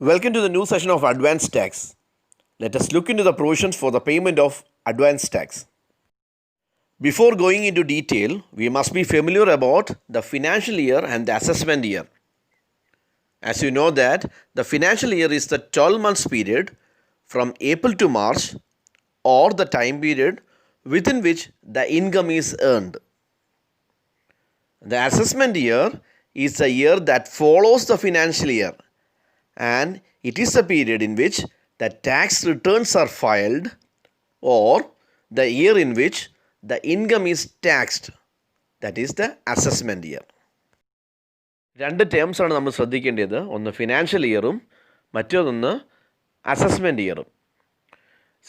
Welcome to the new session of Advanced Tax. Let us look into the provisions for the payment of advance tax. Before going into detail, we must be familiar about the financial year and the assessment year. As you know that the financial year is the 12 months period from April to March or the time period within which the income is earned. The assessment year is the year that follows the financial year, and it is the period in which the tax returns are filed or the year in which the income is taxed, that is the assessment year. രണ്ട് ടേംസാണ് നമ്മൾ ശ്രദ്ധിക്കേണ്ടത്. ഒന്ന് financial ഇയറും മറ്റൊന്ന് assessment ഇയറും.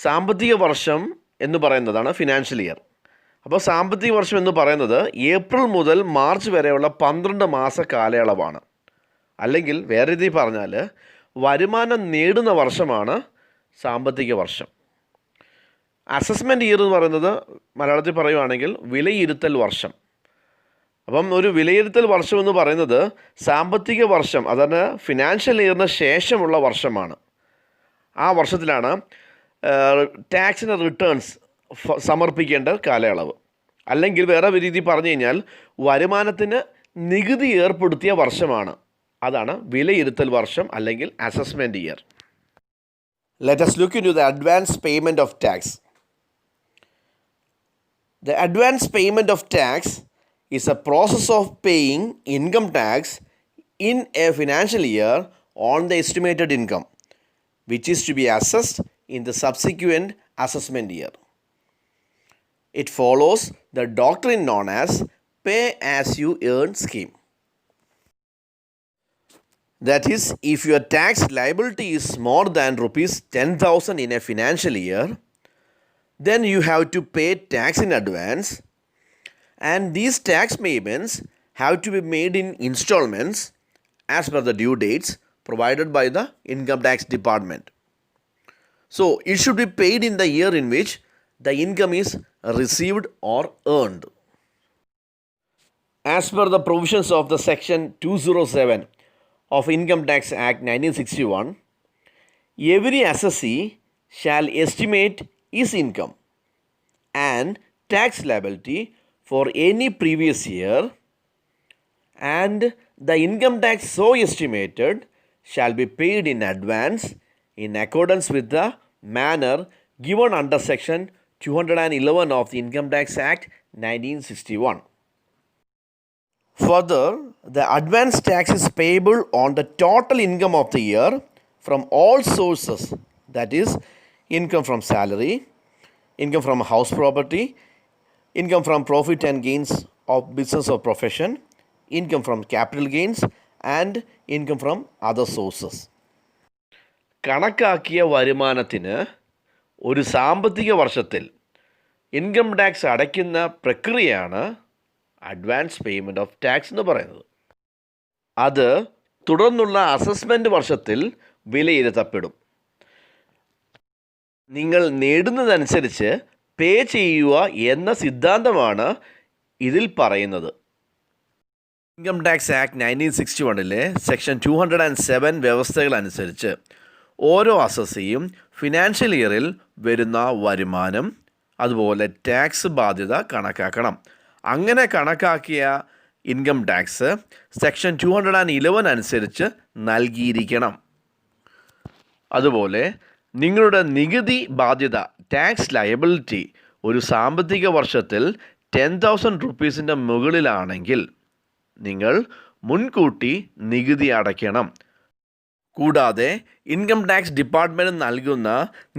സാമ്പത്തിക വർഷം എന്ന് പറയുന്നതാണ് financial year. അപ്പോൾ സാമ്പത്തിക വർഷം എന്ന് പറയുന്നത് ഏപ്രിൽ മുതൽ മാർച്ച് വരെയുള്ള 12 മാസ കാലയളവാണ്. അല്ലെങ്കിൽ വേറെ രീതിയിൽ പറഞ്ഞാൽ വരുമാനം നേടുന്ന വർഷമാണ് സാമ്പത്തിക വർഷം. അസസ്മെൻറ്റ് ഇയർ എന്ന് പറയുന്നത് മലയാളത്തിൽ പറയുകയാണെങ്കിൽ വിലയിരുത്തൽ വർഷം. അപ്പം ഒരു വിലയിരുത്തൽ വർഷം എന്ന് പറയുന്നത് സാമ്പത്തിക വർഷം, അതായത് ഫിനാൻഷ്യൽ ഇയറിന് ശേഷമുള്ള വർഷമാണ്. ആ വർഷത്തിലാണ് ടാക്സിന് റിട്ടേൺസ് സമർപ്പിക്കേണ്ട കാലയളവ്. അല്ലെങ്കിൽ വേറെ രീതിയിൽ പറഞ്ഞു കഴിഞ്ഞാൽ വരുമാനത്തിന് നികുതി ഏർപ്പെടുത്തിയ വർഷമാണ്. അതാണ് വിലയിരുത്തൽ വർഷം അല്ലെങ്കിൽ assessment year. Let us look into the advance payment of tax. The advance payment of tax is a process of paying income tax in a financial year on the estimated income, which is to be assessed in the subsequent assessment year. It follows the doctrine known as pay as you earn scheme. That is, if your tax liability is more than rupees 10,000 in a financial year, then you have to pay tax in advance, and these tax payments have to be made in installments as per the due dates provided by the Income Tax Department. So, it should be paid in the year in which the income is received or earned. As per the provisions of the Section 207 of Income Tax Act 1961, every assessee shall estimate his income and tax liability for any previous year, and the income tax so estimated shall be paid in advance in accordance with the manner given under Section 211 of the Income Tax Act 1961. Further, the advance tax is payable on the total income of the year from all sources, that is, income from salary, income from house property, income from profit and gains of business or profession, income from capital gains, and income from other sources. കണക്കാക്കിയ വരുമാനത്തിന് ഒരു സാമ്പത്തിക വർഷത്തിൽ income tax അടയ്ക്കുന്ന പ്രക്രിയയാണ് advance payment of tax എന്ന് പറയുന്നത്. അത് തുടർന്നുള്ള അസസ്മെൻറ്റ് വർഷത്തിൽ വിലയിരുത്തപ്പെടും. നിങ്ങൾ നേടുന്നതനുസരിച്ച് പേ ചെയ്യുക എന്ന സിദ്ധാന്തമാണ് ഇതിൽ പറയുന്നത്. ഇൻകം ടാക്സ് ആക്ട് 1961 സെക്ഷൻ 207 വ്യവസ്ഥകളനുസരിച്ച് ഓരോ അസസ്സിയും ഫിനാൻഷ്യൽ ഇയറിൽ വരുന്ന വരുമാനം അതുപോലെ ടാക്സ് ബാധ്യത കണക്കാക്കണം. അങ്ങനെ കണക്കാക്കിയ ഇൻകം ടാക്സ് സെക്ഷൻ 211 അനുസരിച്ച് നൽകിയിരിക്കണം. അതുപോലെ നിങ്ങളുടെ നികുതി ബാധ്യത ടാക്സ് ലയബിലിറ്റി ഒരു സാമ്പത്തിക വർഷത്തിൽ 10,000 റുപ്പീസിൻ്റെ മുകളിലാണെങ്കിൽ നിങ്ങൾ മുൻകൂട്ടി നികുതി അടയ്ക്കണം. കൂടാതെ ഇൻകം ടാക്സ് ഡിപ്പാർട്ട്മെൻറ്റ് നൽകുന്ന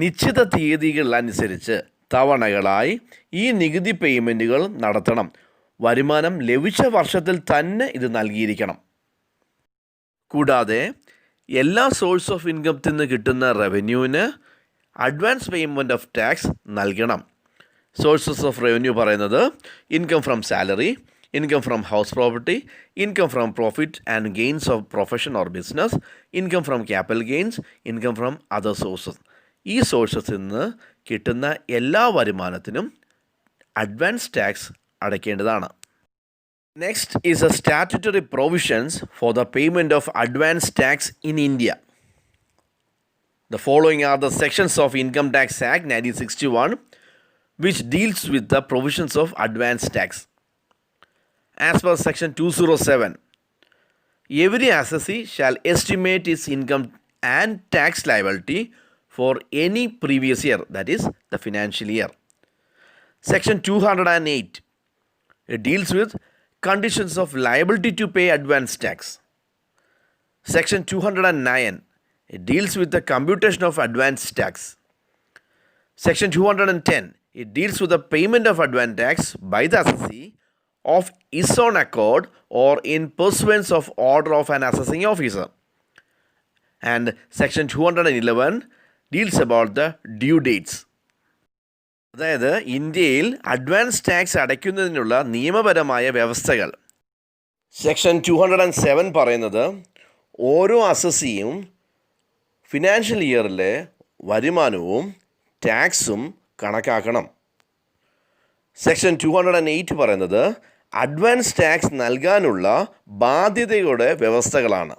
നിശ്ചിത തീയതികളനുസരിച്ച് തവണകളായി ഈ നികുതി പേയ്മെൻറ്റുകൾ നടത്തണം. വരുമാനം ലഭിച്ച വർഷത്തിൽ തന്നെ ഇത് നൽകിയിരിക്കണം. കൂടാതെ എല്ലാ സോഴ്സ് ഓഫ് ഇൻകത്തിൽ നിന്ന് കിട്ടുന്ന റവന്യൂവിന് അഡ്വാൻസ് പേയ്മെൻറ്റ് ഓഫ് ടാക്സ് നൽകണം. സോഴ്സസ് ഓഫ് റവന്യൂ പറയുന്നത് income from salary, income from house property, income from profit and gains of profession or business, income from capital gains, income from other sources. ഈ സോഴ്സസിൽ നിന്ന് കിട്ടുന്ന എല്ലാ വരുമാനത്തിനും advance tax അടയ്ക്കേണ്ടതാണ്. Next is a statutory provisions for the payment of advance tax in India. The following are the sections of Income Tax Act 1961 which deals with the provisions of advance tax. As per section 207, every assessee shall estimate its income and tax liability for any previous year, that is the financial year. Section 208, it deals with conditions of liability to pay advance tax. Section 209, it deals with the computation of advance tax. Section 210, it deals with the payment of advance tax by the assessee of his own accord or in pursuance of order of an assessing officer. And section 211 deals about the due dates. അതായത് ഇന്ത്യയിൽ advance tax അടയ്ക്കുന്നതിനുള്ള നിയമപരമായ വ്യവസ്ഥകൾ. Section 207 പറയുന്നത് ഓരോ അസസ്സിയും financial ഇയറിലെ വരുമാനവും ടാക്സും കണക്കാക്കണം. Section 208 പറയുന്നത് അഡ്വാൻസ് ടാക്സ് നൽകാനുള്ള ബാധ്യതയുടെ വ്യവസ്ഥകളാണ്.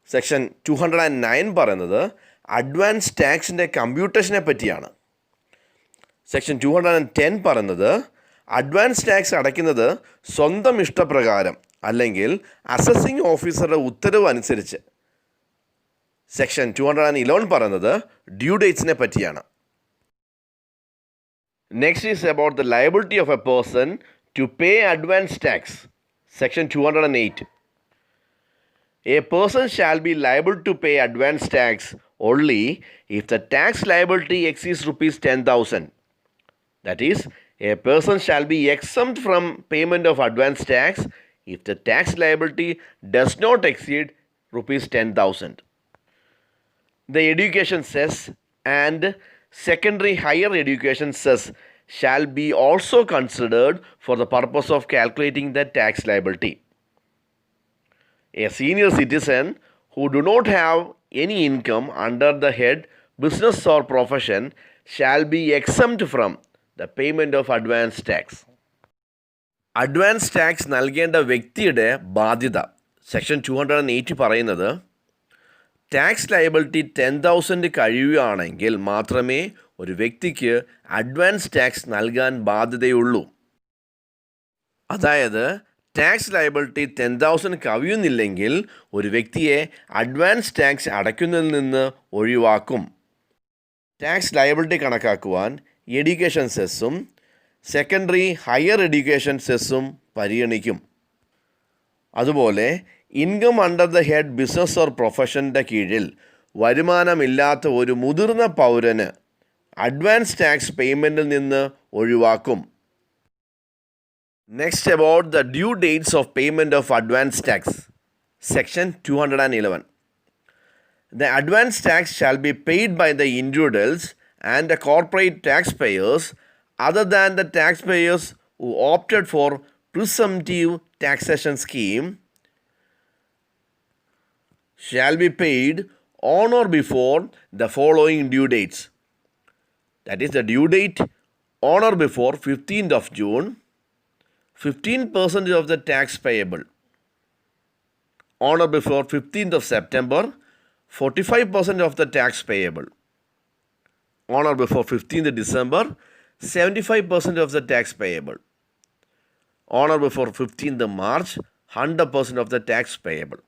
സെക്ഷൻ 209 പറയുന്നത് അഡ്വാൻസ് ടാക്സിൻ്റെ കമ്പ്യൂട്ടേഷനെ പറ്റിയാണ്. സെക്ഷൻ 210 പറയുന്നത് അഡ്വാൻസ് ടാക്സ് അടയ്ക്കുന്നത് സ്വന്തം ഇഷ്ടപ്രകാരം അല്ലെങ്കിൽ അസസിംഗ് ഓഫീസറുടെ ഉത്തരവ് അനുസരിച്ച്. സെക്ഷൻ 211 പറയുന്നത് ഡ്യൂ ഡേറ്റ്സിനെ പറ്റിയാണ്. Next is about the liability of a person to pay advance tax. Section 208, a person shall be liable to pay advance tax only if the tax liability exceeds rupees 10,000. That is, a person shall be exempt from payment of advance tax if the tax liability does not exceed rupees 10,000. The education cess and secondary higher education cess shall be also considered for the purpose of calculating the tax liability. A senior citizen who do not have any income under the head business or profession shall be exempt from the payment of advance tax. Advance tax നൽകേണ്ട വ്യക്തിയുടെ ബാധ്യത section 208 പറയുന്നത് tax liability 10,000 കഴിയുകയാണെങ്കിൽ മാത്രമേ ഒരു വ്യക്തിക്ക് advance tax നൽകാൻ ബാധ്യതയുള്ളൂ. അതായത് tax liability 10,000 കവിയുന്നില്ലെങ്കിൽ ഒരു വ്യക്തിയെ അഡ്വാൻസ് ടാക്സ് അടയ്ക്കുന്നതിൽ നിന്ന് ഒഴിവാക്കും. ടാക്സ് ലയബിലിറ്റി കണക്കാക്കുവാൻ എഡ്യൂക്കേഷൻ സെസ്സും സെക്കൻഡറി ഹയർ എഡ്യൂക്കേഷൻ സെസ്സും പരിഗണിക്കും. അതുപോലെ income under the head business or പ്രൊഫഷൻ്റെ കീഴിൽ വരുമാനമില്ലാത്ത ഒരു മുതിർന്ന പൗരന് അഡ്വാൻസ് ടാക്സ് പേയ്മെൻറ്റിൽ നിന്ന് ഒഴിവാക്കും. Next about the due dates of payment of advance tax. Section 211. The advance tax shall be paid by the individuals and the corporate taxpayers other than the taxpayers who opted for presumptive taxation scheme shall be paid on or before the following due dates. That is the due date on or before 15th of June, 15% of the tax payable. On or before 15th of September, 45% of the tax payable. On or before 15th of December, 75% of the tax payable. On or before 15th of March, 100% of the tax payable.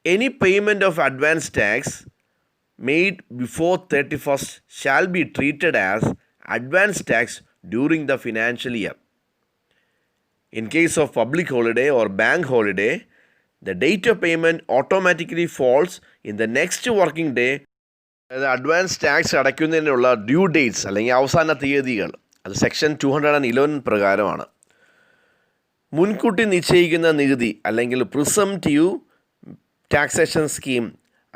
Any payment of advance tax made before 31st shall be treated as advance tax during the financial year. In case of public holiday or bank holiday, the date of payment automatically falls in the next working day. Advance tax അടയ്ക്കുന്നതിനുള്ള due dates അല്ലെങ്കിൽ അവസാന തീയതികൾ അത് section 211 പ്രകാരമാണ്. മുൻകൂട്ടി നിശ്ചയിക്കുന്ന നികുതി അല്ലെങ്കിൽ പ്രിസംപ്റ്റീവ് ടാക്സേഷൻ സ്കീം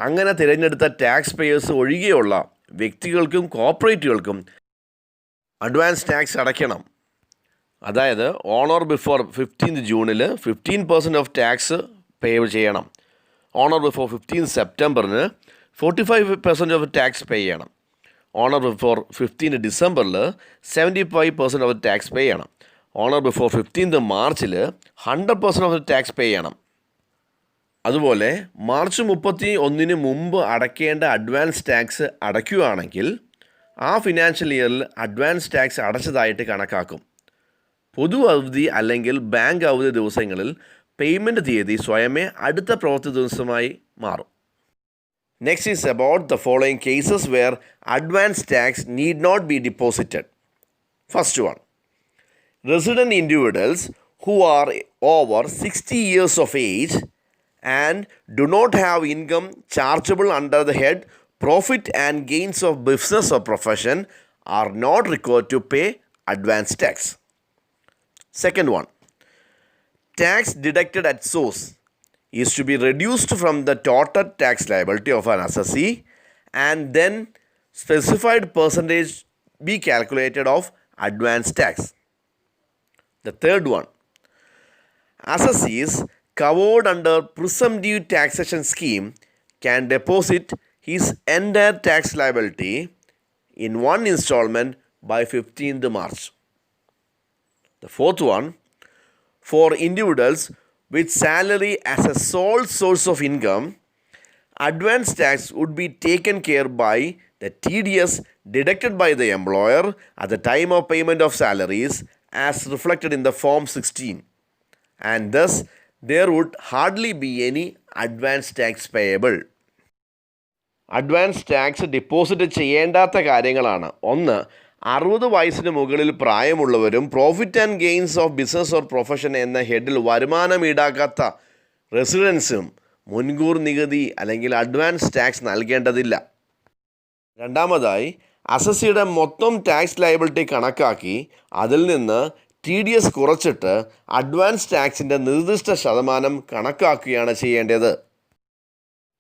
അങ്ങനെ തിരഞ്ഞെടുത്ത ടാക്സ് പേയേഴ്സ് ഒഴികെയുള്ള വ്യക്തികൾക്കും കോർപ്പറേറ്റുകൾക്കും അഡ്വാൻസ് ടാക്സ് അടയ്ക്കണം. അതായത് ഓൺ ഓർ ബിഫോർ 15th ജൂണിൽ 15% ഓഫ് ടാക്സ് പേ ചെയ്യണം. ഓൺ ഓർ ബിഫോർ 15th സെപ്റ്റംബറിന് 45% ഓഫ് ടാക്സ് പേ ചെയ്യണം. ഓൺ ഓർ ബിഫോർ 15th ഡിസംബറിൽ 75% ഓഫ് ടാക്സ് പേ ചെയ്യണം. ഓൺ ഓർ ബിഫോർ 15th മാർച്ചിൽ 100% ഓഫ് ടാക്സ് പേ ചെയ്യണം. അതുപോലെ മാർച്ച് 31 മുമ്പ് അടയ്ക്കേണ്ട അഡ്വാൻസ് ടാക്സ് അടയ്ക്കുകയാണെങ്കിൽ ആ ഫിനാൻഷ്യൽ ഇയറിൽ അഡ്വാൻസ് ടാക്സ് അടച്ചതായിട്ട് കണക്കാക്കും. പൊതു അവധി അല്ലെങ്കിൽ ബാങ്ക് അവധി ദിവസങ്ങളിൽ പേയ്മെൻറ്റ് തീയതി സ്വയമേ അടുത്ത പ്രവൃത്തി ദിവസമായി മാറും. Next is about the following cases where advance tax need not be deposited. First one, resident individuals who are over 60 years of age and do not have income chargeable under the head profit and gains of business or profession are not required to pay advance tax. Second one, tax deducted at source is to be reduced from the total tax liability of an assessee and then specified percentage be calculated of advance tax. The third one, assessees covered under presumptive taxation scheme can deposit his entire tax liability in one installment by 15th March. The fourth one, for individuals with salary as a sole source of income, advance tax would be taken care by the TDS deducted by the employer at the time of payment of salaries as reflected in the Form 16, and thus there would hardly be any advance tax payable. Advance tax deposit ചെയ്യേണ്ടാത്ത കാര്യങ്ങളാണ്. ഒന്ന്, 60 വയസ്സിന് മുകളിൽ പ്രായമുള്ളവരും profit and gains of business or profession എന്ന ഹെഡിൽ വരുമാനം ഈടാക്കാത്ത റെസിഡൻസും മുൻകൂർ നികുതി അല്ലെങ്കിൽ അഡ്വാൻസ് ടാക്സ് നൽകേണ്ടതില്ല. രണ്ടാമതായി, അസസ്സിയുടെ മൊത്തം ടാക്സ് ലയബിലിറ്റി കണക്കാക്കി അതിൽ നിന്ന് TDS കുറച്ചിട്ട് അഡ്വാൻസ് ടാക്സിൻ്റെ നിർദ്ദിഷ്ട ശതമാനം കണക്കാക്കുകയാണ് ചെയ്യേണ്ടത്.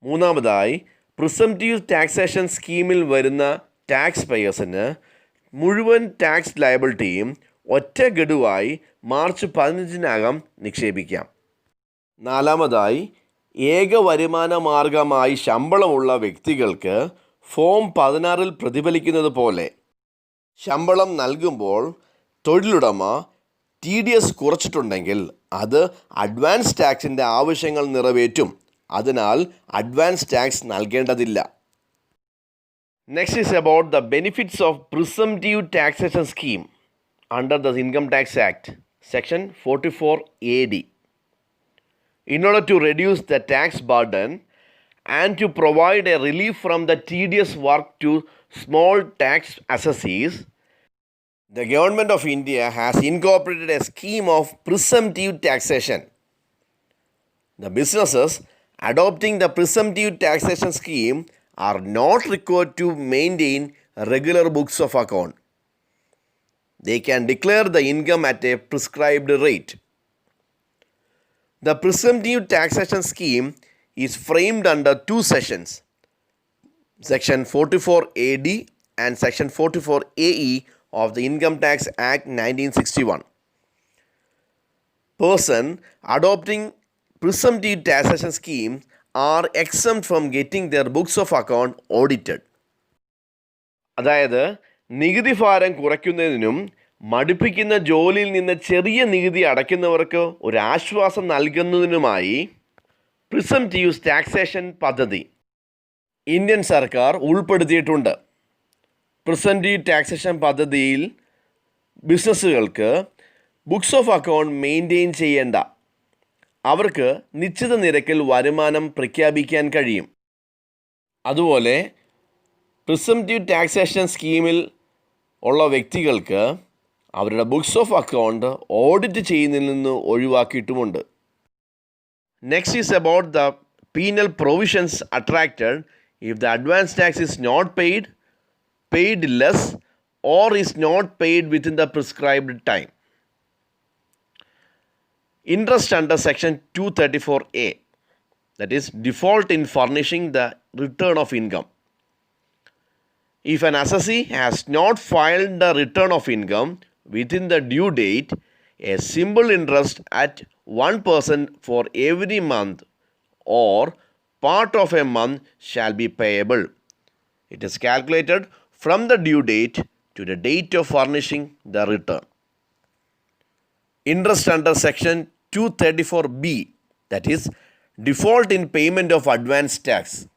മൂന്നാമതായി, പ്രിസംപ്റ്റീവ് ടാക്സേഷൻ സ്കീമിൽ വരുന്ന ടാക്സ് പേയേഴ്സിന് മുഴുവൻ ടാക്സ് ലയബിലിറ്റിയും ഒറ്റ ഗഡുവായി മാർച്ച് 15-നകം നിക്ഷേപിക്കാം. നാലാമതായി, ഏക വരുമാന മാർഗമായി ശമ്പളമുള്ള വ്യക്തികൾക്ക് ഫോം 16-ൽ പ്രതിഫലിക്കുന്നത് പോലെ ശമ്പളം നൽകുമ്പോൾ തൊഴിലുടമ TDS കുറച്ചിട്ടുണ്ടെങ്കിൽ അത് അഡ്വാൻസ് ടാക്സിൻ്റെ ആവശ്യങ്ങൾ നിറവേറ്റും. അതിനാൽ അഡ്വാൻസ് ടാക്സ് നൽകേണ്ടതില്ല. Next is about the benefits of presumptive taxation scheme under the income tax act section 44AD. In order to reduce the tax burden and to provide a relief from the tedious work to small tax assessees, the Government of India has incorporated a scheme of presumptive taxation. The businesses adopting the presumptive taxation scheme are not required to maintain regular books of account. They can declare the income at a prescribed rate. The presumptive taxation scheme is framed under two sections, Section 44AD and Section 44AE of the Income Tax Act 1961. Person adopting presumptive taxation scheme are exempt from getting their books of account audited. അതായത് നികുതി ഭാരം കുറയ്ക്കുന്നതിനും മടുപ്പിക്കുന്ന ജോലിയിൽ നിന്ന് ചെറിയ നികുതി അടയ്ക്കുന്നവർക്ക് ഒരു ആശ്വാസം നൽകുന്നതിനുമായി പ്രിസംപ്റ്റീവ് ടാക്സേഷൻ പദ്ധതി ഇന്ത്യൻ സർക്കാർ ഉൾപ്പെടുത്തിയിട്ടുണ്ട്. പ്രിസംപ്റ്റീവ് ടാക്സേഷൻ പദ്ധതിയിൽ ബിസിനസ്സുകൾക്ക് ബുക്സ് ഓഫ് അക്കൗണ്ട് മെയിൻറ്റെയിൻ ചെയ്യേണ്ട, അവർക്ക് നിശ്ചിത നിരക്കിൽ വരുമാനം പ്രഖ്യാപിക്കാൻ കഴിയും. അതുപോലെ പ്രിസംപ്റ്റീവ് ടാക്സേഷൻ സ്കീമിൽ ഉള്ള വ്യക്തികൾക്ക് അവരുടെ ബുക്സ് ഓഫ് അക്കൗണ്ട് ഓഡിറ്റ് ചെയ്യുന്നതിൽ നിന്ന് ഒഴിവാക്കിയിട്ടുമുണ്ട്. Next is about the penal provisions attracted if the advance tax is not paid less or is not paid within the prescribed time. Interest under Section 234A, that is default in furnishing the return of income. If an assessee has not filed the return of income within the due date, a simple interest at 1% for every month or part of a month shall be payable. It is calculated from the due date to the date of furnishing the return. Interest under Section 234B, that is default in payment of advance tax.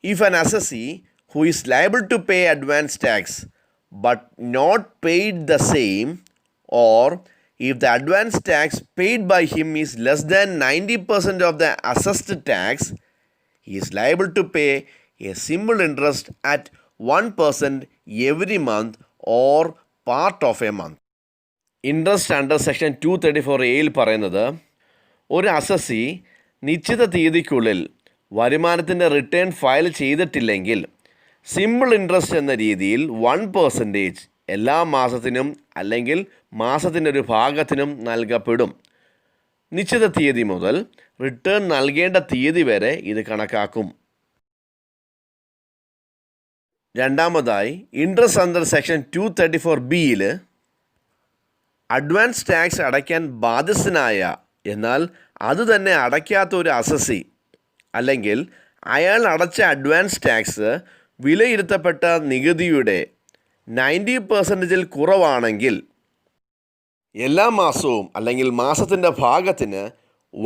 If an assessee who is liable to pay advance tax but not paid the same, or if the advance tax paid by him is less than 90% of the assessed tax, he is liable to pay a simple interest at 1% every month or part of a month. Interest under section 234A പറയുന്നത് ഒരു assessee നിശ്ചിത തീയതിക്കുള്ളിൽ വരുമാനത്തിൻ്റെ return file ചെയ്തിട്ടില്ലെങ്കിൽ simple interest എന്ന രീതിയിൽ 1% എല്ലാ മാസത്തിനും അല്ലെങ്കിൽ മാസത്തിൻ്റെ ഒരു ഭാഗത്തിനും നൽകപ്പെടും. നിശ്ചിത തീയതി മുതൽ റിട്ടേൺ നൽകേണ്ട തീയതി വരെ ഇത് കണക്കാക്കും. രണ്ടാമതായി ഇൻട്രസ്റ്റ് അണ്ടർ സെക്ഷൻ 234Bയിൽ അഡ്വാൻസ് ടാക്സ് അടയ്ക്കാൻ ബാധ്യസ്ഥനായ എന്നാൽ അതുതന്നെ അടയ്ക്കാത്ത ഒരു അസസി അല്ലെങ്കിൽ അയാൾ അടച്ച അഡ്വാൻസ് ടാക്സ് വിലയിരുത്തപ്പെട്ട നികുതിയുടെ 90% കുറവാണെങ്കിൽ എല്ലാ മാസവും അല്ലെങ്കിൽ മാസത്തിൻ്റെ ഭാഗത്തിന്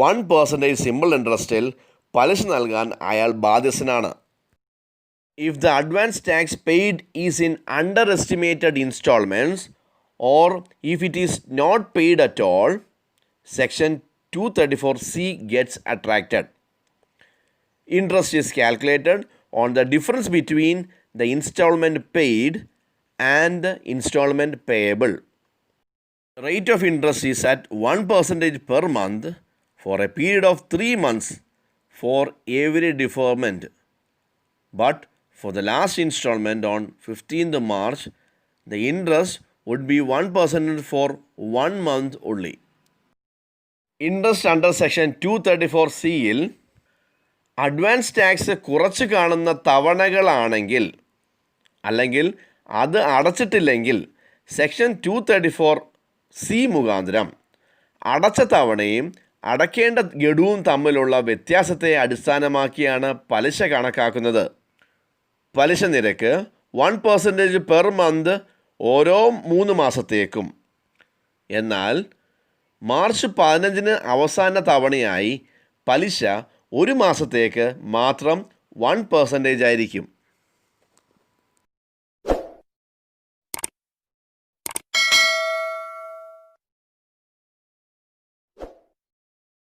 1% സിമ്പിൾ ഇൻട്രസ്റ്റിൽ പലിശ നൽകാൻ അയാൾ ബാധ്യസ്ഥനാണ്. If the advance tax paid is in underestimated instalments or if it is not paid at all, section 234C gets attracted. Interest is calculated on the difference between the installment paid and the installment payable. The rate of interest is at 1% per month for a period of 3 months for every deferment. But for the last installment on 15th March, the interest would be 1% for 1 month only. Interest under section 234Cയിൽ advance tax കുറച്ച് കാണുന്ന തവണകളാണെങ്കിൽ അല്ലെങ്കിൽ അത് അടച്ചിട്ടില്ലെങ്കിൽ section 234C മുഖാന്തരം അടച്ച തവണയും അടയ്ക്കേണ്ട ഗഡുവും തമ്മിലുള്ള വ്യത്യാസത്തെ അടിസ്ഥാനമാക്കിയാണ് പലിശ കണക്കാക്കുന്നത്. പലിശ നിരക്ക് 1% പെർ മന്ത് ഓരോ 3 മാസത്തേക്കും. എന്നാൽ മാർച്ച് 15 അവസാന തവണയായി പലിശ 1 മാസത്തേക്ക് മാത്രം 1% ആയിരിക്കും.